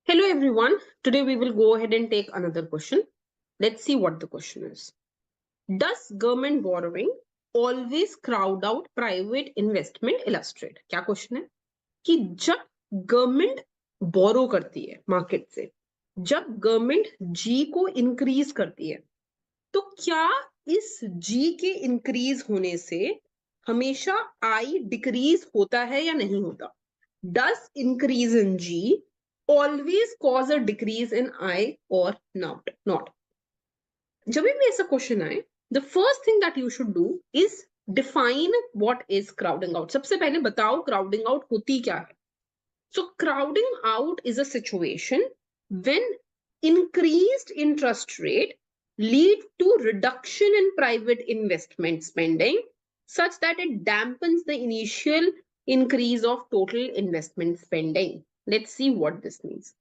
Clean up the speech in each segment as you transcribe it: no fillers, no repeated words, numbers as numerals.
Hello everyone. Today we will go ahead and take another question. Let's see what the question is. Does government borrowing always crowd out private investment? Illustrate. क्या question है कि जब government बोरो करती है market से, जब government जी को increase करती है, तो क्या इस जी के इंक्रीज होने से हमेशा आई डिक्रीज होता है या नहीं होता? Does increase in G always cause a decrease in I or not? Not. जब भी ऐसा क्वेश्चन आए, the first thing that you should do is define what is crowding out. सबसे पहले बताओ crowding out होती क्या है? So crowding out is a situation when increased interest rate lead to reduction in private investment spending such that it dampens the initial increase of total investment spending. Let's see what this means.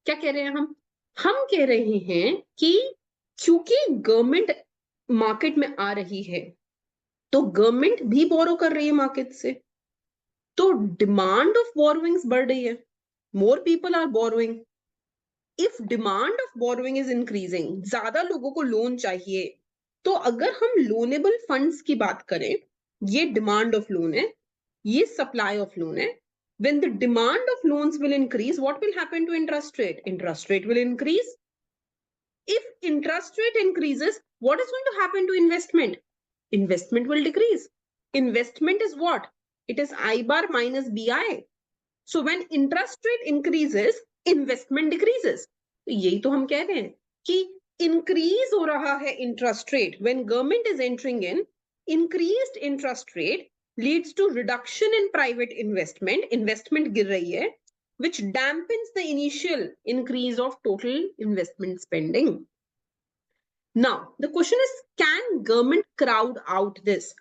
क्या कह रहे हैं हम कह रहे हैं कि क्योंकि गवर्नमेंट मार्केट में आ रही है तो गवर्नमेंट भी बोरो कर रही है मार्केट से, तो डिमांड ऑफ बोरोइंग्स बढ़ रही है. More people are borrowing. If demand of borrowing is increasing, ज्यादा लोगों को लोन चाहिए, तो अगर हम लोनेबल फंड्स की बात करें, ये डिमांड ऑफ लोन है, ये सप्लाई ऑफ लोन है. When the demand of loans will increase, what will happen to interest rate? Interest rate will increase. If interest rate increases, what is going to happen to investment? Investment will decrease. Investment is what? It is I bar minus BI. So when interest rate increases, investment decreases. तो यही तो हम कह रहे हैं कि increase हो रहा है interest rate. When government is entering in, increased interest rate leads to reduction in private investment. Investment गिर रही है, which dampens the initial increase of total investment spending. Now, the question is, can government crowd out this?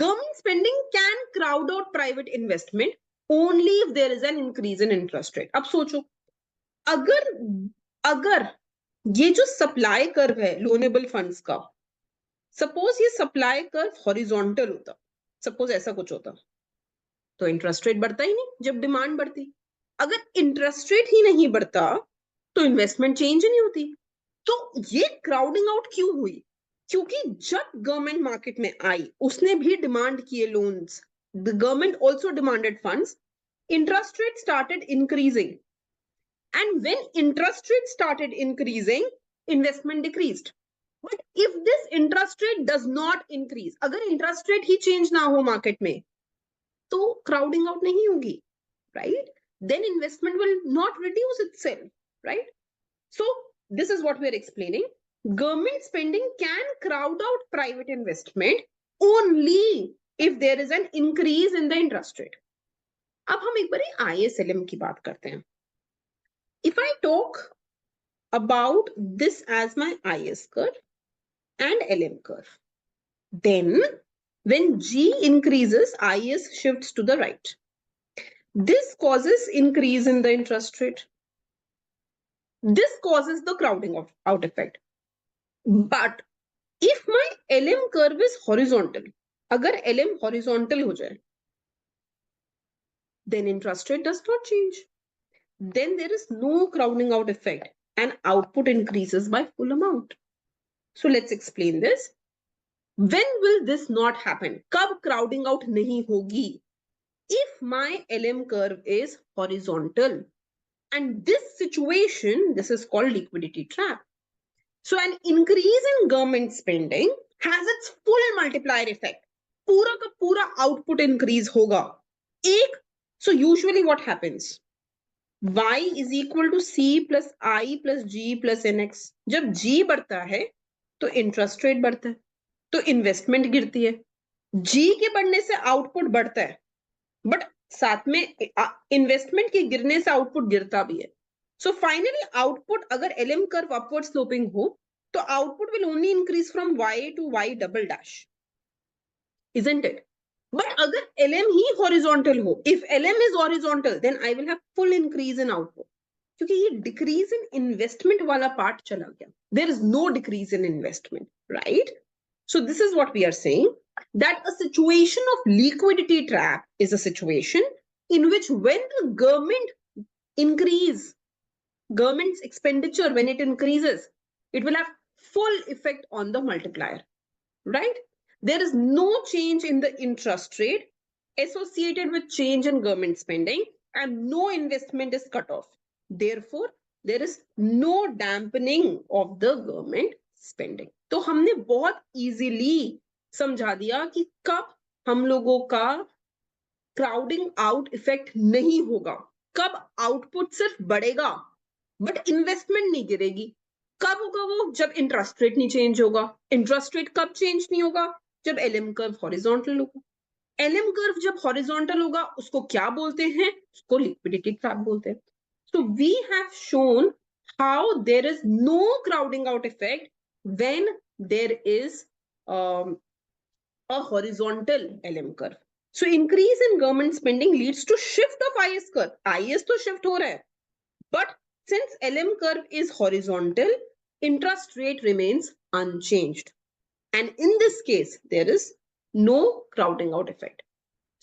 Government spending can crowd out private investment only if there is an increase in interest rate. अब सोचो, अगर ये जो supply curve है loanable funds का, suppose ये supply curve horizontal होता, suppose ऐसा कुछ होता, तो इंटरेस्ट रेट बढ़ता ही नहीं जब डिमांड बढ़ती. अगर इंटरेस्ट रेट ही नहीं बढ़ता तो इन्वेस्टमेंट चेंज नहीं होती. तो ये क्राउडिंग आउट क्यों हुई? क्योंकि जब गवर्नमेंट मार्केट में आई, उसने भी डिमांड किए loans. The government also demanded funds. Interest rate started increasing, and when interest rate started increasing, investment decreased. But if this interest rate does not increase, अगर interest rate ही change ना हो market में, तो crowding out नहीं होगी, right? Then investment will not reduce itself, right? So this is what we are explaining. Government spending can crowd out private investment only if there is an increase in the interest rate. अब हम एक बारी ISLM की बात करते हैं. If I talk about this as my IS curve and LM curve, then when G increases, IS shifts to the right. This causes increase in the interest rate. This causes the crowding out effect. But if my LM curve is horizontal, अगर LM horizontal हो जाए, then interest rate does not change. Then there is no crowding out effect and output increases by full amount. So let's explain this. When will this not happen? कब crowding out नहीं होगी? If my LM curve is horizontal, and this situation, this is called liquidity trap. So an increase in government spending has its full multiplier effect. पूरा का पूरा output increase होगा. So usually what happens? Y is equal to C plus I plus G plus NX. जब G बढ़ता है तो interest rate बढ़ता है, तो इन्वेस्टमेंट गिरती है. G के बढ़ने से आउटपुट बढ़ता है, बट साथ में इन्वेस्टमेंट के गिरने से आउटपुट गिरता भी है. सो फाइनली आउटपुट, अगर LM कर्व अपवर्ड स्लोपिंग हो, तो output will only increase from Y to Y double dash, isn't it? But अगर LM ही horizontal हो, if LM is horizontal, then I will have full increase in output. क्योंकि ये decrease in investment वाला part चला गया. There is no decrease in investment, right? So this is what we are saying, that a situation of liquidity trap is a situation in which when the government increase government's expenditure, when it increases, it will have full effect on the multiplier, right? There is no change in the interest rate associated with change in government spending, and no investment is cut off. Therefore, there is no dampening of the government spending. तो हमने बहुत easily समझा दिया कि कब हम लोगों का क्राउडिंग आउट इफेक्ट नहीं होगा, कब आउटपुट सिर्फ बढ़ेगा बट इन्वेस्टमेंट नहीं गिरेगी। कब होगा वो? जब इंटरेस्ट रेट नहीं चेंज होगा। इंटरेस्ट रेट कब चेंज नहीं होगा? जब एलएम कर्व हॉरिजॉन्टल होगा। एलएम कर्व जब हॉरिजॉन्टल होगा उसको क्या बोलते हैं? उसको लिक्विडिटी ट्रैप बोलते हैं। So we have shown how there is no crowding out effect when there is a horizontal LM curve. So increase in government spending leads to shift of IS curve. IS तो shift हो रहा है, but since LM curve is horizontal, interest rate remains unchanged. And in this case, there is no crowding out effect.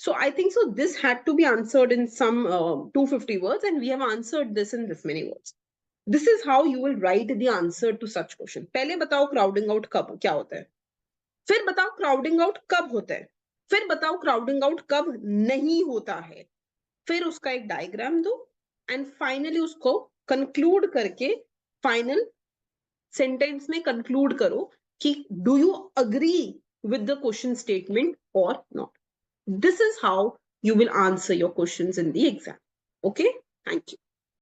So I think so this had to be answered in some 250 words, and we have answered this in this many words. This is how you will write the answer to such question. पहले बताओ crowding out कब क्या होता है, फिर बताओ crowding out कब होता है, फिर बताओ क्राउडिंग आउट कब नहीं होता है, फिर उसका एक डायग्राम दो, एंड फाइनली उसको कंक्लूड करके फाइनल सेंटेंस में कंक्लूड करो कि do you agree with the question statement और not. This is how you will answer your questions in the exam. Okay, thank you.